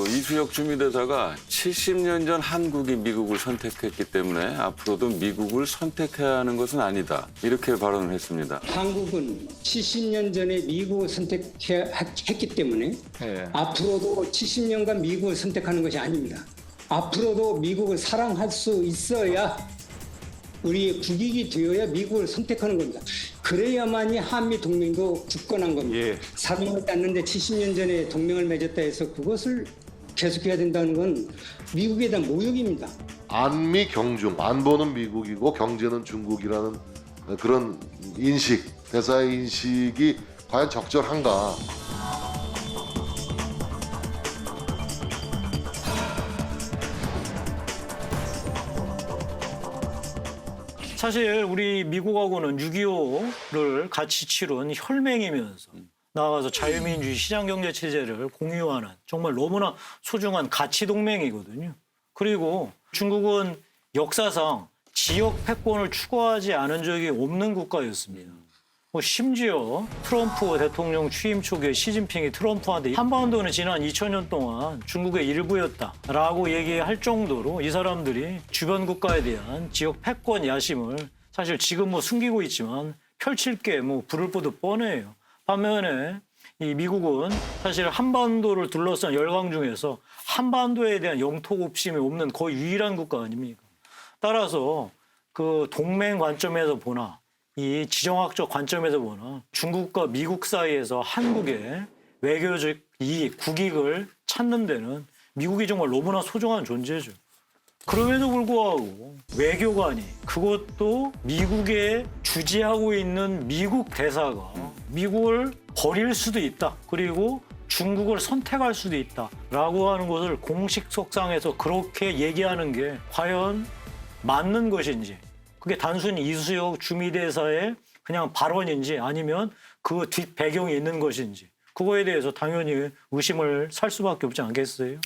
이수혁 주미대사가 70년 전 한국이 미국을 선택했기 때문에 앞으로도 미국을 선택해야 하는 것은 아니다. 이렇게 발언을 했습니다. 한국은 70년 전에 미국을 선택했기 때문에 앞으로도 70년간 미국을 선택하는 것이 아닙니다. 앞으로도 미국을 사랑할 수 있어야 우리의 국익이 되어야 미국을 선택하는 겁니다. 그래야만이 한미 동맹도 굳건한 겁니다. 사랑하지 않는데 70년 전에 동맹을 맺었다 해서 그것을 계속해야 된다는 건 미국에 대한 모욕입니다. 안미 경중, 안보는 미국이고 경제는 중국이라는 그런 인식, 대사의 인식이 과연 적절한가? 사실 우리 미국하고는 6.25를 같이 치룬 혈맹이면서 나아가서 자유민주주의 시장경제 체제를 공유하는 정말 너무나 소중한 가치 동맹이거든요. 그리고 중국은 역사상 지역 패권을 추구하지 않은 적이 없는 국가였습니다. 심지어 트럼프 대통령 취임 초기에 시진핑이 트럼프한테 한반도는 지난 2000년 동안 중국의 일부였다라고 얘기할 정도로 이 사람들이 주변 국가에 대한 지역 패권 야심을 사실 지금 숨기고 있지만 펼칠 게 부를 보듯 뻔해요. 반면에 이 미국은 사실 한반도를 둘러싼 열강 중에서 한반도에 대한 영토 곱심이 없는 거의 유일한 국가 아닙니까? 따라서 그 동맹 관점에서 보나 이 지정학적 관점에서 보나 중국과 미국 사이에서 한국의 외교적 이익, 국익을 찾는 데는 미국이 정말 너무나 소중한 존재죠. 그럼에도 불구하고 외교관이 그것도 미국에 주재하고 있는 미국 대사가 미국을 버릴 수도 있다. 그리고 중국을 선택할 수도 있다라고 하는 것을 공식 석상에서 그렇게 얘기하는 게 과연 맞는 것인지 그게 단순히 이수혁 주미대사의 그냥 발언인지 아니면 그 뒷 배경이 있는 것인지 그거에 대해서 당연히 의심을 살 수밖에 없지 않겠어요?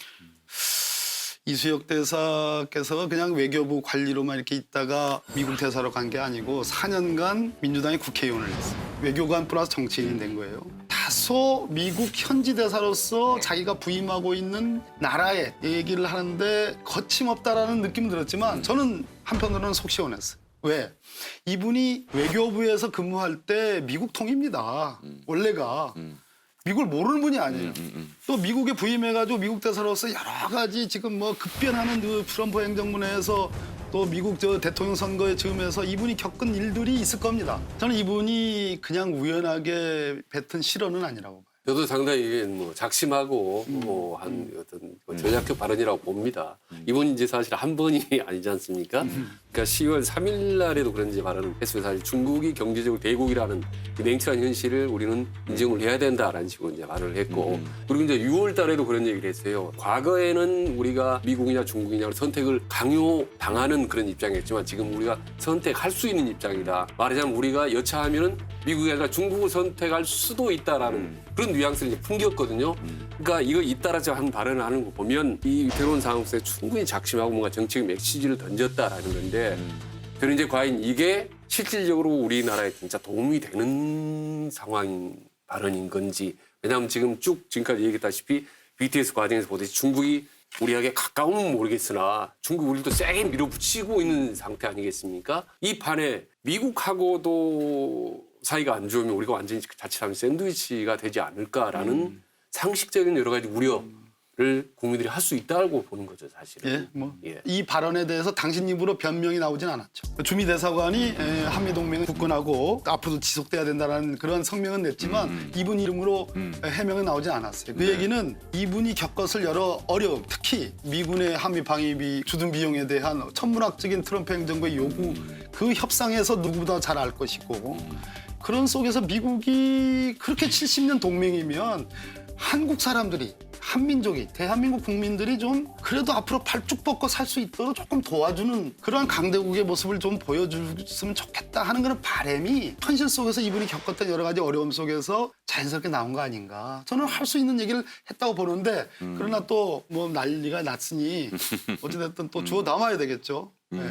이수혁 대사께서 그냥 외교부 관리로만 이렇게 있다가 미국 대사로 간 게 아니고 4년간 민주당의 국회의원을 했어요. 외교관 플러스 정치인이 된 거예요. 다소 미국 현지 대사로서 자기가 부임하고 있는 나라에 얘기를 하는데 거침없다라는 느낌이 들었지만 저는 한편으로는 속 시원했어요. 왜? 이분이 외교부에서 근무할 때 미국 통입니다. 원래가. 미국을 모르는 분이 아니에요. 또 미국에 부임해가지고 미국 대사로서 여러 가지 지금 급변하는 그 트럼프 행정부 내에서 또 미국 대통령 선거에 즈음해서 이분이 겪은 일들이 있을 겁니다. 저는 이분이 그냥 우연하게 뱉은 실언은 아니라고 봐요. 저도 상당히 이게 작심하고 한 어떤 전략적 발언이라고 봅니다. 이번 이제 사실 한 번이 아니지 않습니까? 그러니까 10월 3일 날에도 그런 이제 발언을 했어요. 사실 중국이 경제적으로 대국이라는 이 냉철한 현실을 우리는 인정을 해야 된다라는 식으로 이제 말을 했고 그리고 이제 6월 달에도 그런 얘기를 했어요. 과거에는 우리가 미국이냐 중국이냐 선택을 강요당하는 그런 입장이었지만 지금 우리가 선택할 수 있는 입장이다. 말하자면 우리가 여차하면은 미국이 아니라 중국을 선택할 수도 있다라는 그런 뉘앙스를 이제 풍겼거든요. 그러니까 이거 잇따라서 한 발언을 하는 거 보면 이 새로운 상황 속에 충분히 작심하고 뭔가 정치적 메시지를 던졌다라는 건데 저는 이제 과연 이게 실질적으로 우리나라에 진짜 도움이 되는 상황 발언인 건지 왜냐하면 지금 쭉 지금까지 얘기했다시피 BTS 과정에서 보듯이 중국이 우리에게 가까우면 모르겠으나 중국 우리도 세게 밀어붙이고 있는 상태 아니겠습니까? 이 판에 미국하고도 사이가 안 좋으면 우리가 완전히 자칫하면 샌드위치가 되지 않을까라는 상식적인 여러 가지 우려를 국민들이 할 수 있다고 보는 거죠, 사실은. 이 발언에 대해서 당신 입으로 변명이 나오진 않았죠. 주미 대사관이 한미 동맹은 굳건하고 앞으로도 지속돼야 된다는 그런 성명은 냈지만 이분 이름으로 해명은 나오진 않았어요. 그 얘기는 이분이 겪었을 여러 어려움, 특히 미군의 한미 방위비 주둔 비용에 대한 천문학적인 트럼프 행정부의 요구, 그 협상에서 누구보다 잘 알 것이고 그런 속에서 미국이 그렇게 70년 동맹이면 한국 사람들이 한민족이 대한민국 국민들이 좀 그래도 앞으로 발쭉 뻗고 살 수 있도록 조금 도와주는 그러한 강대국의 모습을 좀 보여줬으면 좋겠다 하는 그런 바람이 현실 속에서 이분이 겪었던 여러 가지 어려움 속에서 자연스럽게 나온 거 아닌가. 저는 할 수 있는 얘기를 했다고 보는데 그러나 또 난리가 났으니 어찌됐든 또 주워 담아야 되겠죠. 네.